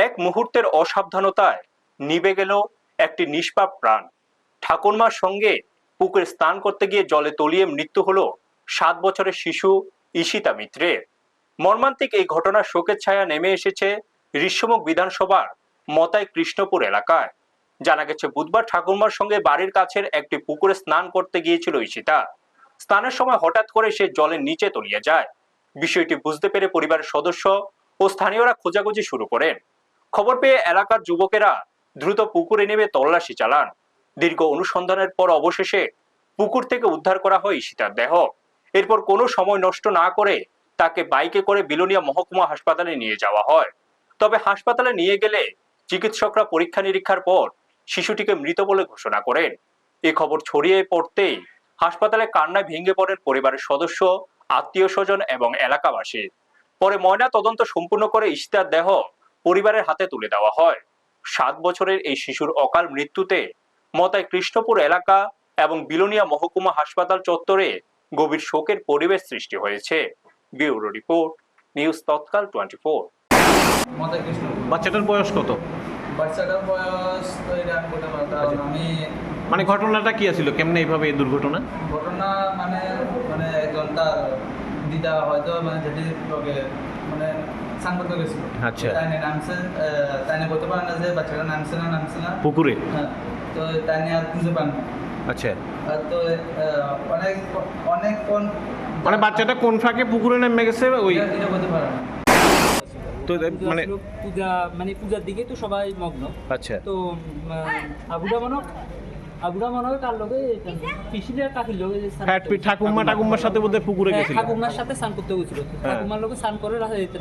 এক মুহূর্তের অসাবধানতায় নিভে গেল একটি নিষ্পাপ প্রাণ। ঠাকুরমার সঙ্গে পুকুরে স্নান করতে গিয়ে জলে তলিয়ে মৃত্যু হলো 7 বছরের শিশু ঈশিতা মিত্রের। মর্মান্তিক এই ঘটনার শোকের ছায়া নেমে এসেছে ঋষ্যমুখ বিধানসভার মতাই কৃষ্ণপুর এলাকায়। জানা গেছে, বুধবার ঠাকুরমার সঙ্গে বাড়ির কাছের একটি পুকুরে স্নান করতে গিয়েছিল ঈশিতা। স্নানের সময় হঠাৎ করে সে জলের নিচে তলিয়ে যায়। বিষয়টি বুঝতে পেরে পরিবারের সদস্য ও স্থানীয়রা খোঁজাখুঁজি শুরু করেন। খবর পেয়ে এলাকার যুবকেরা দ্রুত পুকুরে নেমে তল্লাশি চালান। দীর্ঘ অনুসন্ধানের পর অবশেষে পুকুর থেকে উদ্ধার করা হয় ঈশিতার দেহ। এরপর কোনো সময় নষ্ট না করে তাকে বাইকে করে বিলোনিয়া মহকুমা হাসপাতালে নিয়ে যাওয়া হয়। তবে হাসপাতালে নিয়ে গেলে চিকিৎসকরা পরীক্ষা নিরীক্ষার পর শিশুটিকে মৃত বলে ঘোষণা করেন। এই খবর ছড়িয়ে পড়তেই হাসপাতালে কান্নায় ভেঙে পড়েন পরিবারের সদস্য, আত্মীয় স্বজন এবং এলাকাবাসী। পরে ময়না তদন্ত সম্পূর্ণ করে ঈশিতার দেহ পরিবারের হাতে তুলে দেওয়া হয়। 7 বছরের এই শিশুর অকাল মৃত্যুতে মতাই কৃষ্ণপুর এলাকা এবং বিলোনিয়া মহকুমা হাসপাতাল চত্বরে গভীর শোকের পরিবেশ সৃষ্টি হয়েছে। ব্যুরো রিপোর্ট, নিউজ তৎকাল 24। বাচ্চাটার বয়স কত? বাচ্চাটার বয়স তো এটা আমি বলতে পারবো, কারণ আমি মানে ঘটনাটা কি ছিল, কেমনে এইভাবে এই দুর্ঘটনা? ঘটনা মানে একজন তার দিদা হয়তো যেটি লোকে স্নান করতে গেছিল। আচ্ছা। তাই নামছে, তাই বলতে পারে না যে বাচ্চাটা নামছে না পুকুরে। হ্যাঁ, তো তাই নিয়ে আর খুঁজে পান না। আচ্ছা। তো অনেকক্ষণ মানে বাচ্চাটা কোন ফাঁকে পুকুরে নেমে গেছে ওই এটা বলতে পারে না। তো মানে পূজার দিকে তো সবাই মগ্ন। আচ্ছা। তো আবুরা মনে হয় কার লগে পিসিলের কাকির লগে ঠাকুমার সাথে বোধহয় পুকুরে গেছিল। ঠাকুমার সাথে স্নান করতে গেছিল। ঠাকুমার লগে স্নান করে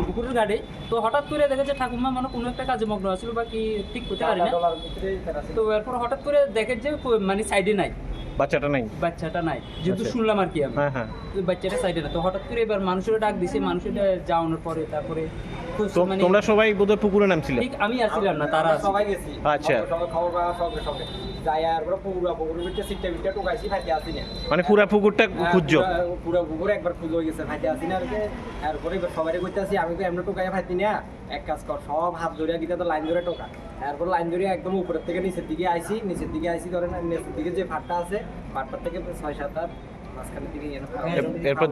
পুকুরের গাড়ে। তো হঠাৎ করে দেখা যায় ঠাকুমা কোনো একটা কাজে মগ্ন আছিল বা কি ঠিক করতে পারি না। তো এরপর হঠাৎ করে দেখে যে সাইডে নাই, বাচ্চাটা নাই, যেহেতু শুনলাম আর কি আমি। বাচ্চাটা সাইডে না, তো হঠাৎ করে এবার মানুষের ডাক দিছে। মানুষের যাওয়ানোর পরে তারপরে তোমরা সবাই বোধহয় পুকুরে নামছিলে? আমি আসছিলাম না, তারা সবাই গেছি। আচ্ছা। খবর পাওয়া সঙ্গে যাই আর পুকুরের ভিতরে সিটটা টোকাইছি, ফাইতে আসি না। মানে পুরা পুকুরটা খুঁজছো? পুরো পুকুর একবার খুঁজে হয়ে গেছে, ফাইতে আসি না। এরপরে এবার সবাই করতে আসি, আমি তো এমনি টোকাই ফাইতি না। এক কাজ কর, সব হাত ধরে গিয়ে তো লাইন ধরে টোকা। এরপর লাইন ধরে একদম উপরের থেকে নিচের দিকে আইসি ধরেন নিচের দিকে যে ফাটটা আছে, ফাটটার থেকে 6-7 হাত মাঝখানের দিকে এরপর